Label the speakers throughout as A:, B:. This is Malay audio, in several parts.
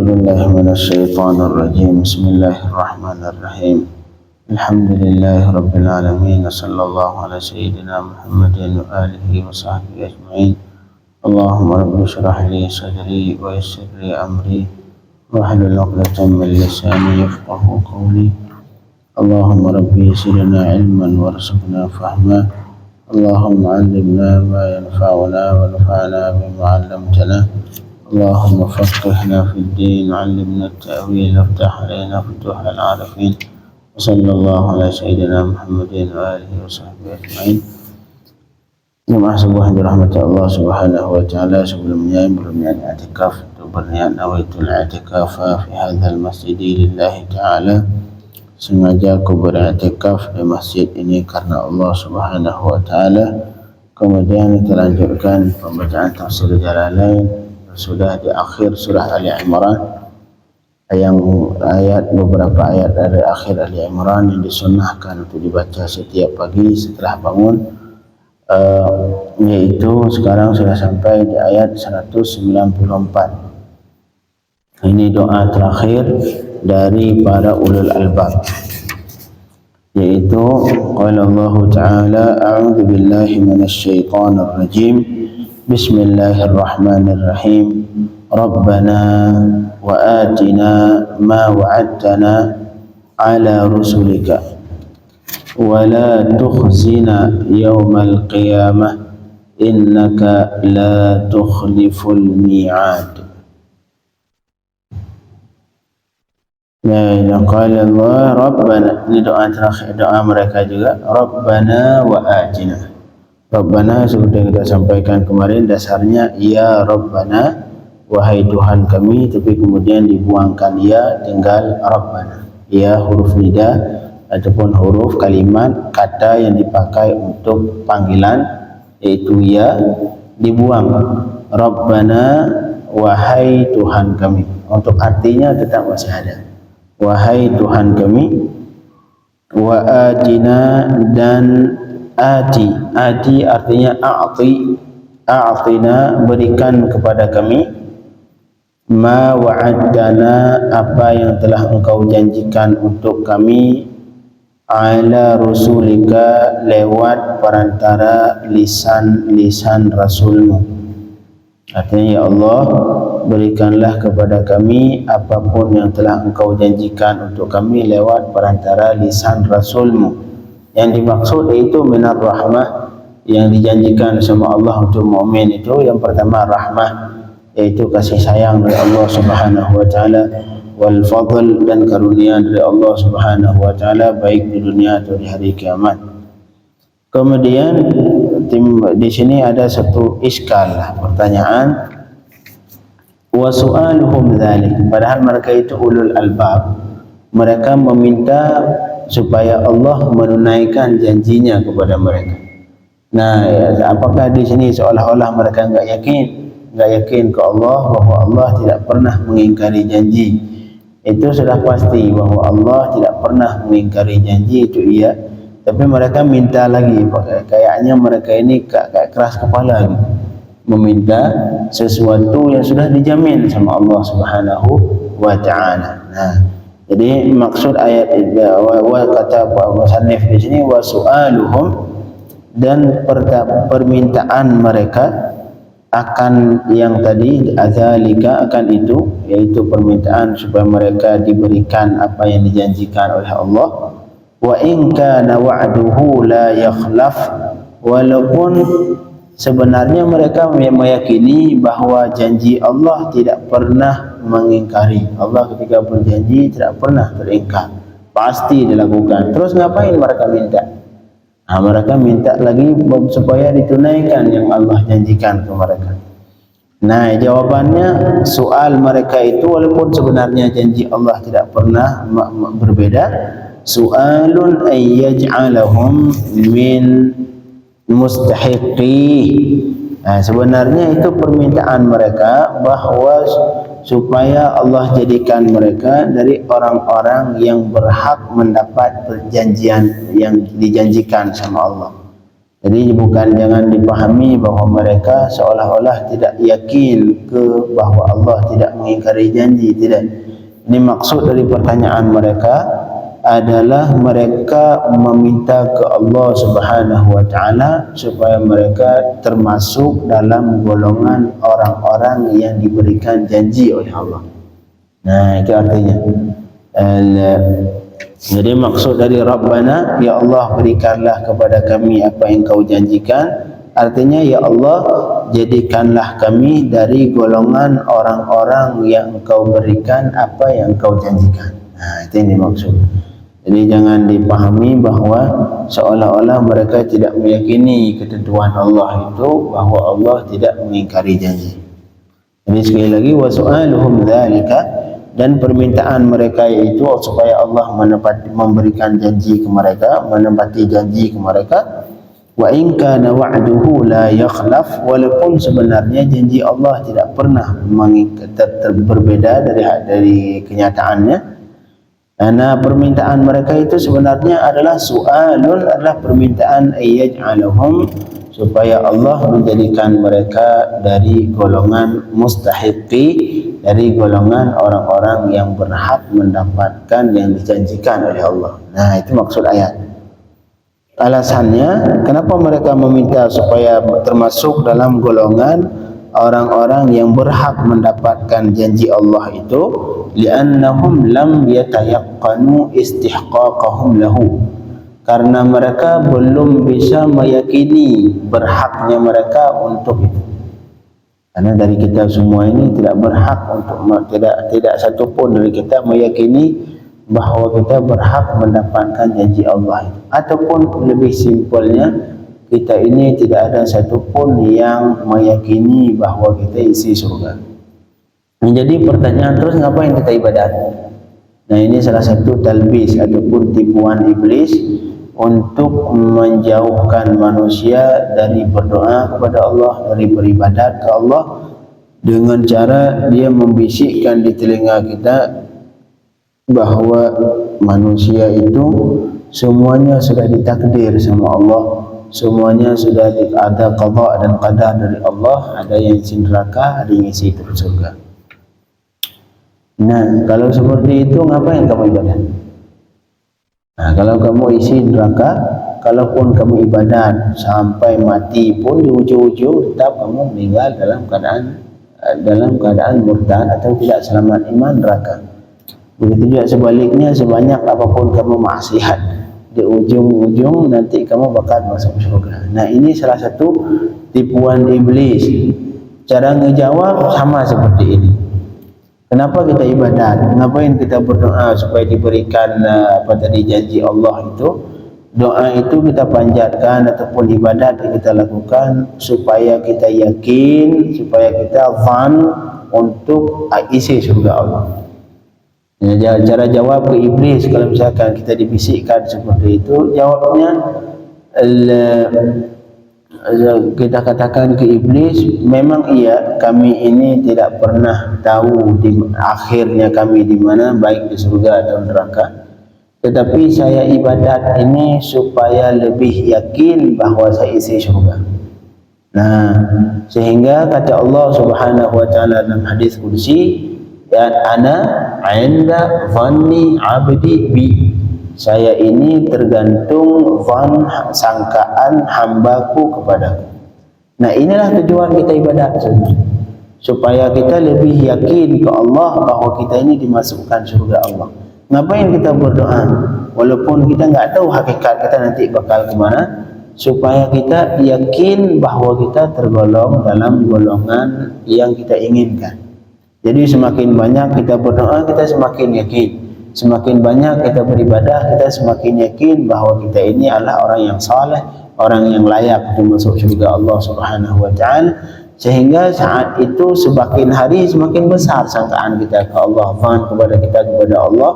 A: بالله من الشيطان الرجيم. بسم الله الرحمن الرحيم. الحمد لله رب العالمين، صلى الله على سيدنا محمد وآله وصحبه أجمعين. اللهم رب اشرح لي صدري ويسر لي أمري واحلل عقدة من لساني يفقه قولي. اللهم ربي زدنا علما وارزقنا فهما. اللهم علمنا ما ينفعنا وانفعنا بما علمتنا. اللهم فقهنا في الدين وعلمنا التأويل وافتح علينا فتوح العارفين. وصلى الله على سيدنا محمد وآله وصحبه أجمعين. Jemaah sebuah dirahmati Allah Subhanahu wa taala, sebelumnya berniat i'tikaf atau berniat nawaitul i'tikaf fi hadzal masjid lillahi taala. Sengaja aku beriktikaf di masjid ini karena Allah Subhanahu wa taala. Kemudian kita lanjutkan pembacaan tafsir Jalalain. Sudah di akhir surah Ali Imran, beberapa ayat dari akhir Ali Imran yang disunnahkan untuk dibaca setiap pagi setelah bangun, yaitu sekarang sudah sampai di ayat 194. Ini doa terakhir dari para ulul albab, yaitu qala Allah Ta'ala a'udzu billahi minasy syaithanir rajim. Bismillahirrahmanirrahim. Rabbana wa atina ma wa'adtana ala rusulika wa la tukhzina yawmal qiyamah innaka la tukhliful mi'ad. Ya, qala Allah Rabbana, ini doa terakhir, doa mereka juga. Rabbana wa atina. Rabbana sudah kita sampaikan kemarin, dasarnya ya Rabbana, wahai Tuhan kami, tapi kemudian dibuangkan ya, tinggal Rabbana. Ya huruf nida ataupun huruf kalimat kata yang dipakai untuk panggilan, yaitu ya, dibuang. Rabbana, wahai Tuhan kami. Untuk artinya tetap masih ada. Wahai Tuhan kami. Wa atina, dan ati artinya a'tina, berikan kepada kami. Ma wa'adana, apa yang telah engkau janjikan untuk kami. Ala rusulika, lewat perantara lisan rasulmu. Artinya ya Allah, berikanlah kepada kami apapun yang telah engkau janjikan untuk kami lewat perantara lisan rasulmu. Yang dimaksud itu minar rahmah, yang dijanjikan sama Allah untuk mukmin itu yang pertama rahmah, yaitu kasih sayang dari Allah Subhanahu wa taala, wal fadl, dan karunia dari Allah Subhanahu wa taala baik di dunia atau di hari kiamat. Kemudian di sini ada satu iskal, pertanyaan. Wa su'aluhum dzalik, padahal mereka itu ulul albab, mereka meminta supaya Allah menunaikan janjinya kepada mereka. Nah, apakah di sini seolah-olah mereka enggak yakin ke Allah, bahwa Allah tidak pernah mengingkari janji? Itu sudah pasti bahwa Allah tidak pernah mengingkari janji, itu iya. Tapi mereka minta lagi, kayaknya mereka ini kayak keras kepala gitu, meminta sesuatu yang sudah dijamin sama Allah Subhanahu wa taala. Nah, jadi maksud ayat kata musannif di sini wa su'aluhum, dan permintaan mereka akan yang tadi, adzalika, akan itu, yaitu permintaan supaya mereka diberikan apa yang dijanjikan oleh Allah. Wa in kana wa'duhu la yakhlaf, walaupun sebenarnya mereka meyakini bahwa janji Allah tidak pernah mengingkari. Allah ketika berjanji tidak pernah teringkar, pasti dilakukan. Terus ngapain mereka minta? Nah, mereka minta lagi supaya ditunaikan yang Allah janjikan ke mereka. Nah, jawabannya soal mereka itu, walaupun sebenarnya janji Allah tidak pernah berbeda, su'alun ayyaj'alahum min mustahiqi. Nah, sebenarnya itu permintaan mereka bahwa supaya Allah jadikan mereka dari orang-orang yang berhak mendapat perjanjian yang dijanjikan sama Allah. Jadi bukan jangan dipahami bahawa mereka seolah-olah tidak yakin ke bahawa Allah tidak mengingkari janji. Tidak. Ini maksud dari pertanyaan mereka adalah mereka meminta ke Allah Subhanahu wa taala supaya mereka termasuk dalam golongan orang-orang yang diberikan janji oleh Allah. Nah, itu artinya. Jadi maksud dari Rabbana, ya Allah berikanlah kepada kami apa yang kau janjikan. Artinya, ya Allah jadikanlah kami dari golongan orang-orang yang kau berikan apa yang kau janjikan. Nah, itu yang dimaksud. Jadi jangan dipahami bahawa seolah-olah mereka tidak meyakini ketentuan Allah itu, bahawa Allah tidak mengingkari janji. Jadi sekali lagi, wa su'aluhum dzalika, dan permintaan mereka yaitu supaya Allah memberikan janji ke mereka, menepati janji ke mereka. Wa in kana wa'duhu la yakhlaf, walaupun sebenarnya janji Allah tidak pernah berbeda dari kenyataannya. Karena permintaan mereka itu sebenarnya adalah su'alun, adalah permintaan ayyaj'alahum, supaya Allah menjadikan mereka dari golongan mustahiqi, dari golongan orang-orang yang berhak mendapatkan yang dijanjikan oleh Allah. Nah, itu maksud ayat. Alasannya kenapa mereka meminta supaya termasuk dalam golongan orang-orang yang berhak mendapatkan janji Allah itu, li'annahum lam yatayaqqanu istihqaqahum lahu, karena mereka belum bisa meyakini berhaknya mereka untuk itu. Karena dari kita semua ini tidak berhak untuk, tidak satu pun dari kita meyakini bahawa kita berhak mendapatkan janji Allah itu. Ataupun lebih simpelnya, kita ini tidak ada satu pun yang meyakini bahawa kita isi surga. Menjadi pertanyaan terus, ngapain kita ibadat? Nah, ini salah satu talbis ataupun tipuan iblis untuk menjauhkan manusia dari berdoa kepada Allah, dari beribadat ke Allah, dengan cara dia membisikkan di telinga kita bahawa manusia itu semuanya sudah ditakdir sama Allah, semuanya sudah ada qada dan qadar dari Allah, ada yang isi neraka, ada yang isi surga. Nah, kalau seperti itu ngapain kamu ibadat? Nah, kalau kamu isi neraka, kalaupun kamu ibadat sampai mati pun di ujung-ujung tetap kamu meninggal dalam keadaan murtad atau tidak selamat iman, neraka. Begitu juga sebaliknya, sebanyak apapun kamu maksiat, di ujung-ujung nanti kamu bakal masuk surga. Nah, ini salah satu tipuan iblis. Cara ngejawab sama seperti ini. Kenapa kita ibadat? Ngapain kita berdoa supaya diberikan janji Allah itu? Doa itu kita panjatkan ataupun ibadat yang kita lakukan supaya kita yakin, supaya kita zan untuk isi surga Allah. Ya, cara jawab ke iblis kalau misalkan kita dibisikkan seperti itu, jawabnya kita katakan ke iblis, memang iya, kami ini tidak pernah tahu di akhirnya kami di mana, baik di surga atau neraka. Tetapi saya ibadat ini supaya lebih yakin bahawa saya isi surga. Nah, sehingga kata Allah Subhanahu wa taala dalam hadis qudsi, ya ana 'inda dhanni 'abdi bi, saya ini tergantung zan, sangkaan hambaku kepadaku. Nah, inilah tujuan kita ibadat, supaya kita lebih yakin ke Allah bahawa kita ini dimasukkan surga Allah. Ngapain kita berdoa? Walaupun kita enggak tahu hakikat kita nanti bakal ke mana, supaya kita yakin bahawa kita tergolong dalam golongan yang kita inginkan. Jadi semakin banyak kita berdoa, kita semakin yakin. Semakin banyak kita beribadah, kita semakin yakin bahawa kita ini adalah orang yang saleh, orang yang layak untuk masuk surga Allah Subhanahu wa taala. Sehingga saat itu semakin hari semakin besar sangkaan kita ke Allah, zan kepada Allah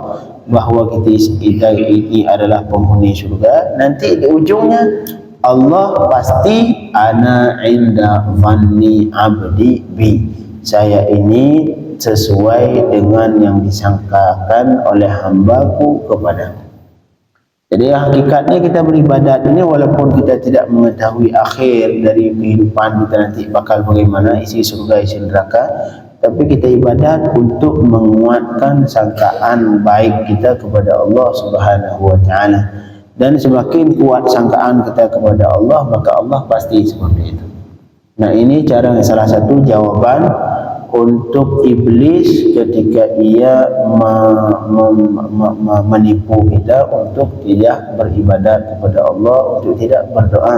A: bahawa kita ini adalah penghuni surga. Nanti di ujungnya Allah pasti ana 'inda dhanni 'abdi bi, saya ini sesuai dengan yang disangkakan oleh hambaku kepadaku. Jadi hakikatnya kita beribadat ini walaupun kita tidak mengetahui akhir dari kehidupan kita nanti bakal bagaimana, isi surga isi neraka, tapi kita ibadat untuk menguatkan sangkaan baik kita kepada Allah Subhanahu wa taala. Dan semakin kuat sangkaan kita kepada Allah, maka Allah pasti seperti itu. Nah, ini cara salah satu jawaban untuk iblis ketika ia menipu kita untuk tidak beribadat kepada Allah, untuk tidak berdoa.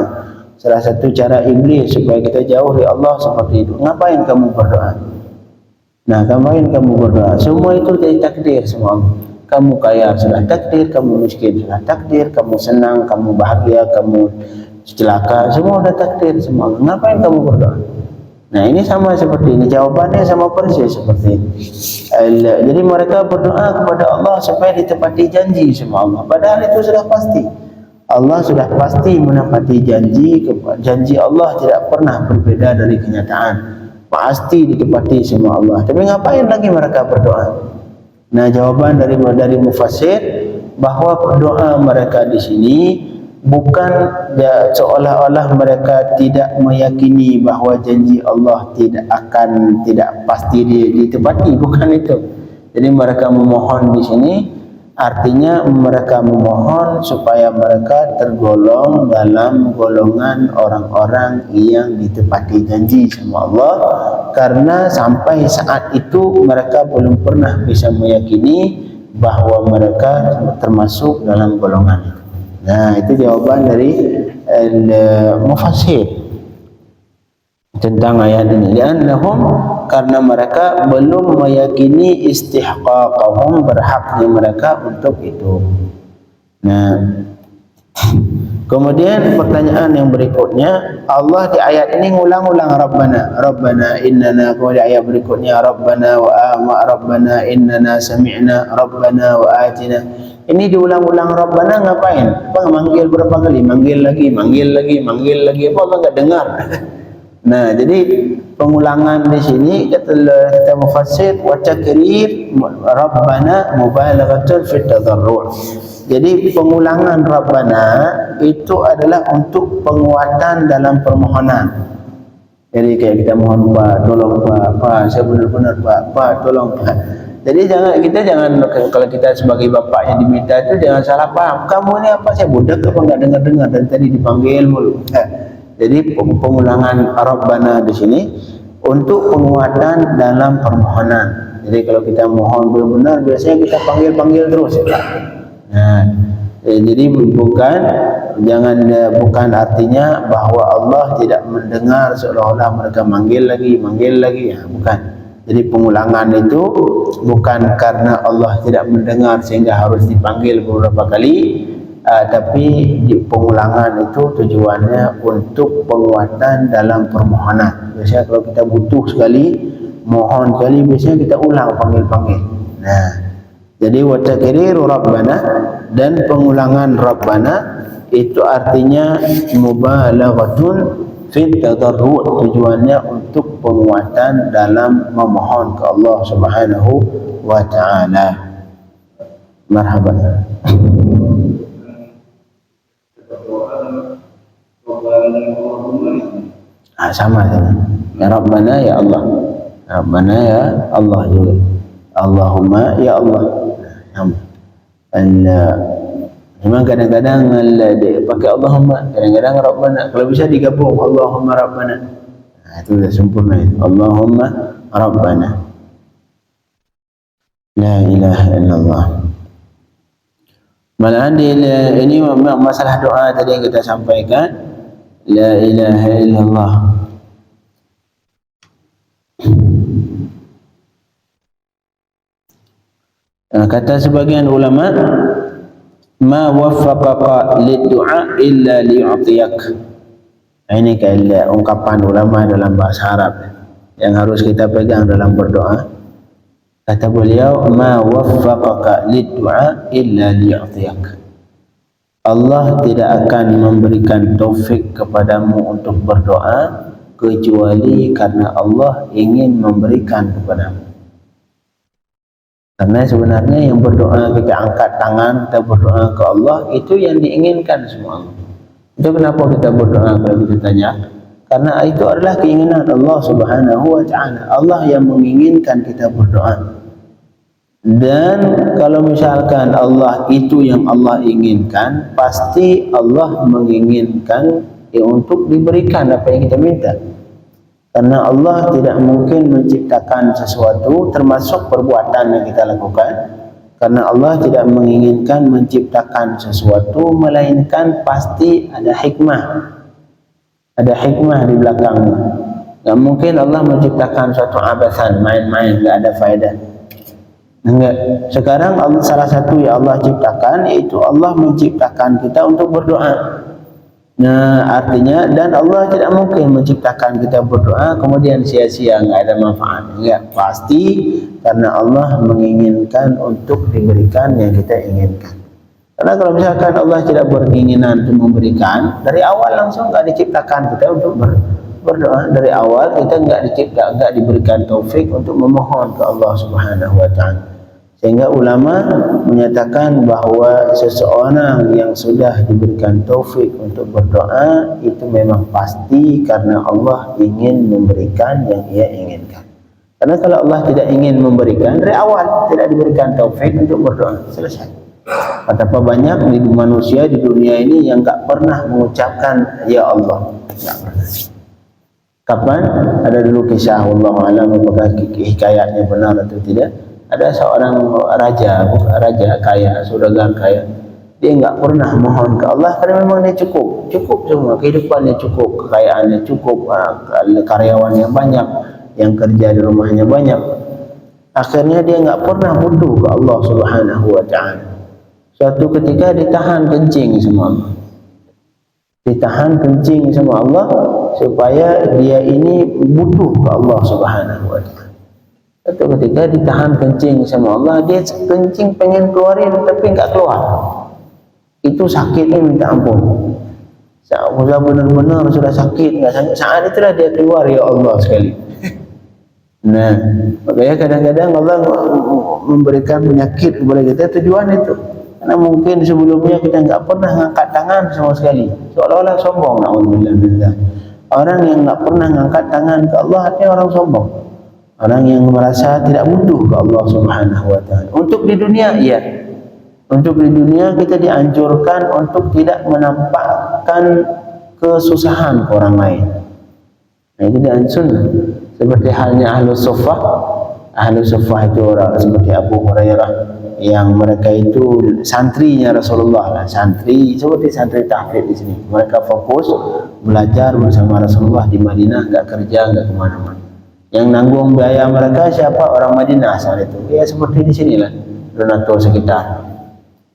A: Salah satu cara iblis supaya kita jauh dari Allah seperti itu. Ngapain kamu berdoa? Nah, ngapain kamu berdoa? Semua itu dari takdir semua. Kamu kaya sudah takdir, kamu miskin sudah takdir, kamu senang, kamu bahagia, kamu celaka, semua sudah takdir semua. Ngapain kamu berdoa? Nah, ini sama seperti ini, jawabannya sama persis seperti ini. Jadi mereka berdoa kepada Allah supaya ditepati janji sama Allah. Padahal itu sudah pasti. Allah sudah pasti menepati janji. Janji Allah tidak pernah berbeda dari kenyataan. Pasti ditepati sama Allah. Tapi ngapain lagi mereka berdoa? Nah, jawaban dari mufassir bahwa berdoa mereka di sini bukan seolah-olah mereka tidak meyakini bahawa janji Allah tidak pasti ditepati, bukan itu. Jadi mereka memohon di sini artinya mereka memohon supaya mereka tergolong dalam golongan orang-orang yang ditepati janji sama Allah, karena sampai saat itu mereka belum pernah bisa meyakini bahawa mereka termasuk dalam golongan itu. Nah, itu jawaban dari mufassir tentang ayat ini. Li'annahum, karena mereka belum meyakini istihqaqahum, berhaknya mereka untuk itu. Nah, kemudian pertanyaan yang berikutnya, Allah di ayat ini ngulang-ulang Rabbana innana, kemudian ayat berikutnya Rabbana Rabbana innana sami'na Rabbana wa atina. Ini diulang-ulang Rabbana ngapain? Apa manggil berapa kali? Manggil lagi. Apa Allah enggak dengar? Nah, jadi pengulangan di sini kata mufassir wa takrir Rabbana mubalaghatun fi tadarru'. Jadi pengulangan Rabbana itu adalah untuk penguatan dalam permohonan. Jadi kayak kita mohon Pak, tolong Pak, saya benar-benar Pak, tolong Pak. Jadi kita jangan kalau kita sebagai bapak yang diminta itu jangan salah paham. Kamu ini apa, saya budak apa enggak dengar-dengar dan tadi dipanggil mulu. Jadi pengulangan Rabbana di sini untuk penguatan dalam permohonan. Jadi kalau kita mohon benar-benar biasanya kita panggil terus. Nah, jadi bukan artinya bahawa Allah tidak mendengar seolah-olah mereka manggil lagi, ya, bukan. Jadi pengulangan itu bukan karena Allah tidak mendengar sehingga harus dipanggil beberapa kali, tapi pengulangan itu tujuannya untuk penguatan dalam permohonan. Biasanya kalau kita butuh sekali, mohon sekali, biasanya kita ulang panggil. Nah, jadi wa takriru Rabbana, dan pengulangan Rabbana itu artinya mubalaghatun fi tadarru', tujuannya untuk penguatan dalam memohon ke Allah Subhanahu wa taala. Marhaban. Sama saja. Ya Rabbana ya Allah. Rabbana ya Allah juga. Allahumma ya Allah. Memang kadang-kadang pakai Allahumma, kadang-kadang Rabbana. Kalau bisa digabung Allahumma Rabbana. Nah, itu sudah sempurna itu. Allahumma Rabbana. La ilaha illallah. Malahan ini masalah doa tadi yang kita sampaikan. La ilaha illallah. Kata sebagian ulama, ma waffaqaka lid-du'a illa liyu'tiyak. Ini kayak ungkapan ulama dalam bahasa Arab yang harus kita pegang dalam berdoa. Kata beliau, ma waffaqaka lid-du'a illa liyu'tiyak. Allah tidak akan memberikan taufik kepadamu untuk berdoa kecuali karena Allah ingin memberikan kepadamu. Karena sebenarnya yang berdoa kita angkat tangan, kita berdoa ke Allah, itu yang diinginkan semua Allah. Itu kenapa kita berdoa kalau kita tanya? Karena itu adalah keinginan Allah Subhanahu wa taala. Allah yang menginginkan kita berdoa. Dan kalau misalkan Allah itu yang Allah inginkan, pasti Allah menginginkan untuk diberikan apa yang kita minta. Karena Allah tidak mungkin menciptakan sesuatu termasuk perbuatan yang kita lakukan. Karena Allah tidak menginginkan menciptakan sesuatu, melainkan pasti ada hikmah. Ada hikmah di belakangnya. Tak mungkin Allah menciptakan suatu abasan, main-main, tak ada faedah. Enggak. Sekarang Allah, salah satu yang Allah ciptakan, yaitu Allah menciptakan kita untuk berdoa. Nah, artinya, dan Allah tidak mungkin menciptakan kita berdoa kemudian sia-sia, enggak ada manfaat. Enggak, pasti karena Allah menginginkan untuk diberikan yang kita inginkan. Karena kalau misalkan Allah tidak berkeinginan untuk memberikan, dari awal langsung enggak diciptakan kita untuk berdoa. Dari awal kita enggak diberikan taufik untuk memohon ke Allah Subhanahu wa taala. Sehingga ulama menyatakan bahawa seseorang yang sudah diberikan taufik untuk berdoa itu memang pasti karena Allah ingin memberikan yang ia inginkan. Karena kalau Allah tidak ingin memberikan, dari awal tidak diberikan taufik untuk berdoa, selesai. Betapa banyak di manusia di dunia ini yang enggak pernah mengucapkan ya Allah, enggak pernah. Kapan? Ada dulu kisah, Allah alam apakah hikayatnya benar atau tidak. Ada seorang raja kaya, saudagar kaya. Dia enggak pernah mohon ke Allah karena memang dia cukup semua, kehidupannya cukup, kekayaannya cukup, karyawannya banyak, yang kerja di rumahnya banyak. Akhirnya dia enggak pernah butuh ke Allah Subhanahu wa taala. Suatu ketika ditahan kencing sama Allah. Ditahan kencing sama Allah supaya dia ini butuh ke Allah Subhanahu wa taala. Suatu ketika ditahan kencing sama Allah, dia kencing pengen keluarin tapi enggak keluar. Itu sakitnya minta ampun. Sudah benar-benar sudah sakit, enggak sakit. Saat itulah dia keluar ya Allah sekali. Nah, makanya kadang-kadang Allah memberikan penyakit kepada kita tujuan itu. Karena mungkin sebelumnya kita enggak pernah ngangkat tangan sama sekali. Seolah-olah sombong, na'udzubillah. Orang yang enggak pernah ngangkat tangan ke Allah artinya orang sombong. Orang yang merasa tidak butuh ke Allah Subhanahu wa taala. Untuk di dunia, iya. Untuk di dunia kita dianjurkan untuk tidak menampakkan kesusahan ke orang lain. Nah, itu dianjurkan. Seperti halnya Ahlus Suffah. Ahlus Suffah itu orang seperti Abu Hurairah yang mereka itu santrinya Rasulullah lah. Santri seperti santri tahfidz di sini. Mereka fokus belajar bersama Rasulullah di Madinah, enggak kerja, enggak kemana-mana. Yang nanggung biaya mereka siapa? Orang Madinah saat itu. Ya seperti di sinilah, donatur sekitar.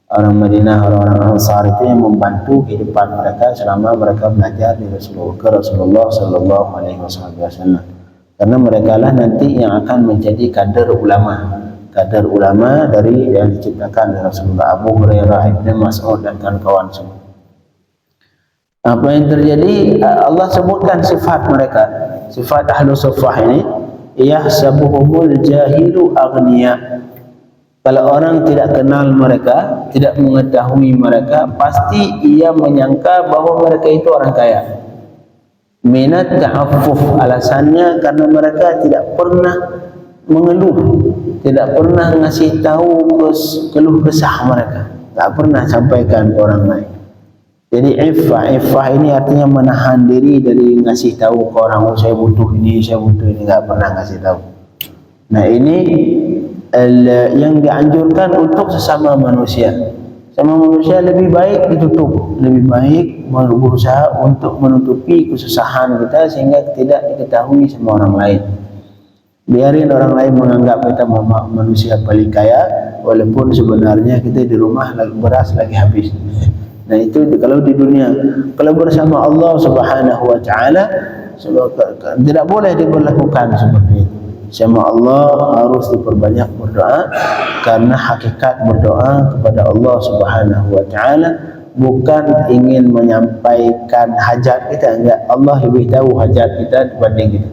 A: Orang Madinah, orang-orang Ansar itu yang membantu kehidupan mereka selama mereka belajar di Rasulullah Sallallahu Alaihi Wasallam. Karena mereka lah nanti yang akan menjadi kader ulama dari yang diciptakan oleh Rasulullah. Abu Hurairah, Ibnu Mas'ud dan kawan-kawan semua. Apa yang terjadi? Allah sebutkan sifat mereka. Sifat Ahlus Suffah ini, yahsabuhumul jahilu aghniya. Kalau orang tidak kenal mereka, tidak mengetahui mereka, pasti ia menyangka bahwa mereka itu orang kaya. Minat ta'affuf, alasannya karena mereka tidak pernah mengeluh, tidak pernah ngasih tahu keluh kesah mereka, tak pernah sampaikan ke orang lain. Jadi iffah ini artinya menahan diri dari ngasih tahu ke orang, oh saya butuh ini, enggak pernah ngasih tahu. Nah, ini yang dianjurkan untuk sesama manusia. Sama manusia lebih baik ditutup, lebih baik berusaha untuk menutupi kesusahan kita sehingga tidak diketahui sama orang lain. Biarin orang lain menganggap kita manusia paling kaya, walaupun sebenarnya kita di rumah beras lagi habis. Nah, itu kalau di dunia. Kalau bersama Allah Subhanahu wa taala tidak boleh diberlakukan seperti itu. Sama Allah harus diperbanyak berdoa, karena hakikat berdoa kepada Allah Subhanahu wa taala bukan ingin menyampaikan hajat kita, enggak. Allah lebih tahu hajat kita dibanding kita.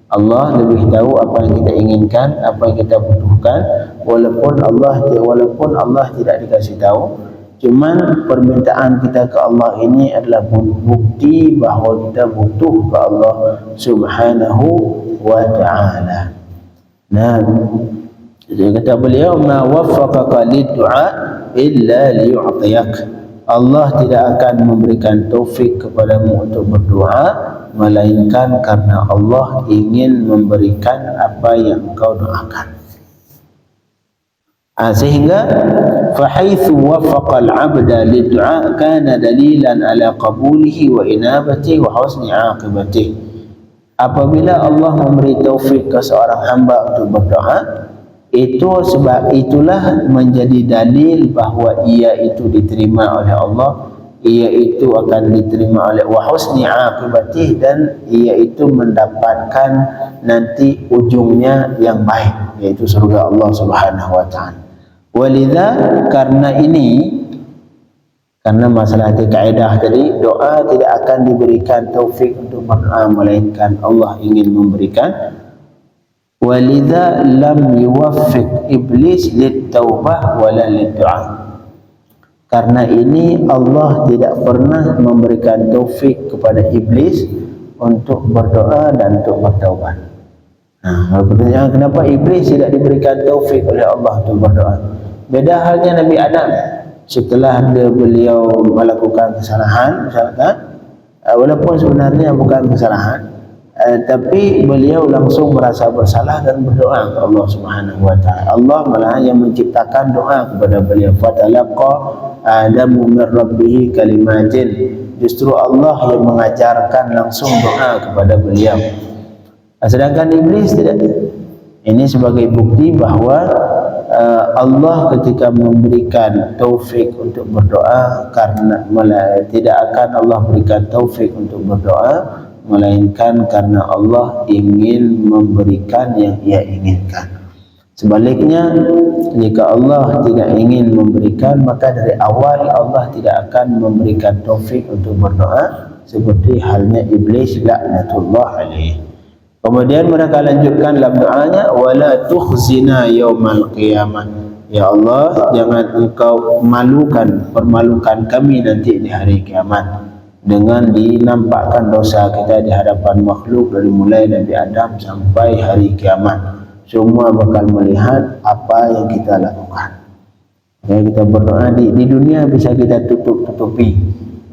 A: Allah lebih tahu apa yang kita inginkan, apa yang kita butuhkan. Walaupun Allah tidak dikasih tahu, cuman permintaan kita ke Allah ini adalah bukti bahawa kita butuh ke Allah Subhanahu wa ta'ala. Nah, dia kata beliau, ma waffaqaka lid-du'a illa liyu'tiyak. Allah tidak akan memberikan taufik kepadamu untuk berdoa melainkan karena Allah ingin memberikan apa yang kau doakan. Sehingga fahaitsu waffaqa al-'abda lid-du'a kana dalilan ala qabulihi wa inabatihi wa husni 'aqibatihi. Apabila Allah memberi taufik ke seorang hamba untuk berdoa, itu sebab itulah menjadi dalil bahawa ia itu diterima oleh Allah, ia itu akan diterima oleh wa husni 'aqibatihi, dan ia itu mendapatkan nanti ujungnya yang baik, yaitu surga Allah Subhanahu wa taala. Walidha, karena masalah kaidah tadi, doa tidak akan diberikan taufik untuk berdoa melainkan Allah ingin memberikan. Walidha lam yuwaffiq iblis lit-taubah wala lid-du'a. Karena ini Allah tidak pernah memberikan taufik kepada iblis untuk berdoa dan untuk bertaubat. Pertanyaan, kenapa iblis tidak diberikan taufik oleh Allah untuk berdoa? Beda halnya Nabi Adam. Setelah beliau melakukan kesalahan, misalkan, walaupun sebenarnya bukan kesalahan, tapi beliau langsung merasa bersalah dan berdoa ke Allah Subhanahu wa taala. Allah malah yang menciptakan doa kepada beliau. Fatalaqa Adamu min rabbih kalimatin. Justru Allah yang mengajarkan langsung doa kepada beliau. Sedangkan iblis tidak. Ini sebagai bukti bahawa Allah ketika memberikan taufik untuk berdoa, karena tidak akan Allah berikan taufik untuk berdoa melainkan karena Allah ingin memberikan yang ia inginkan. Sebaliknya, jika Allah tidak ingin memberikan, maka dari awal Allah tidak akan memberikan taufik untuk berdoa, seperti halnya iblis laknatullah alaih. Kemudian mereka lanjutkan dalam doanya, wala tukhzina yaumal qiyamah. Ya Allah, jangan engkau permalukan kami nanti di hari kiamat dengan dinampakkan dosa kita di hadapan makhluk dari mulai Nabi Adam sampai hari kiamat. Semua bakal melihat apa yang kita lakukan. Ya, kita berdoa di dunia bisa kita tutupi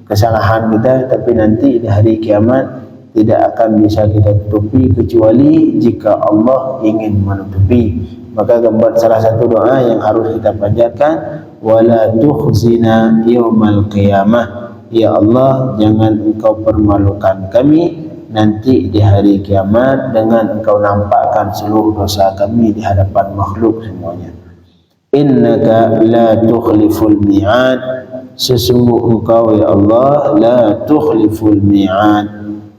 A: kesalahan kita, tapi nanti di hari kiamat tidak akan bisa kita tutupi kecuali jika Allah ingin menutupi. Maka salah satu doa yang harus kita panjatkan, wala tukhzina yaumal qiyamah. Ya Allah, jangan engkau permalukan kami nanti di hari kiamat dengan engkau nampakkan seluruh dosa kami di hadapan makhluk semuanya. Innaka la tukhliful mi'ad. Sesungguh engkau ya Allah la tukhliful mi'ad,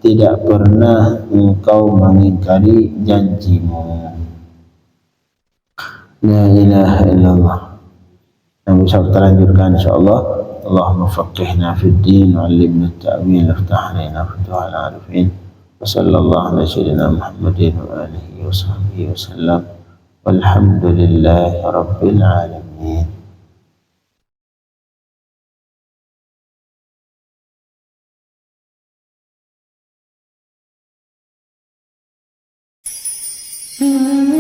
A: tidak pernah engkau mengingkari janjimu. La ilaha illallah. Yang bisa kita lanjutkan insyaAllah. Allahumma faqihna fid din wa 'allimna at-ta'wil waftah 'alaina futuhal 'arifin. Wa sallallahu ala sayyidina Muhammadin wa alihi wa sahbihi wa sallam. Walhamdulillahi rabbil alamin. Mm-hmm.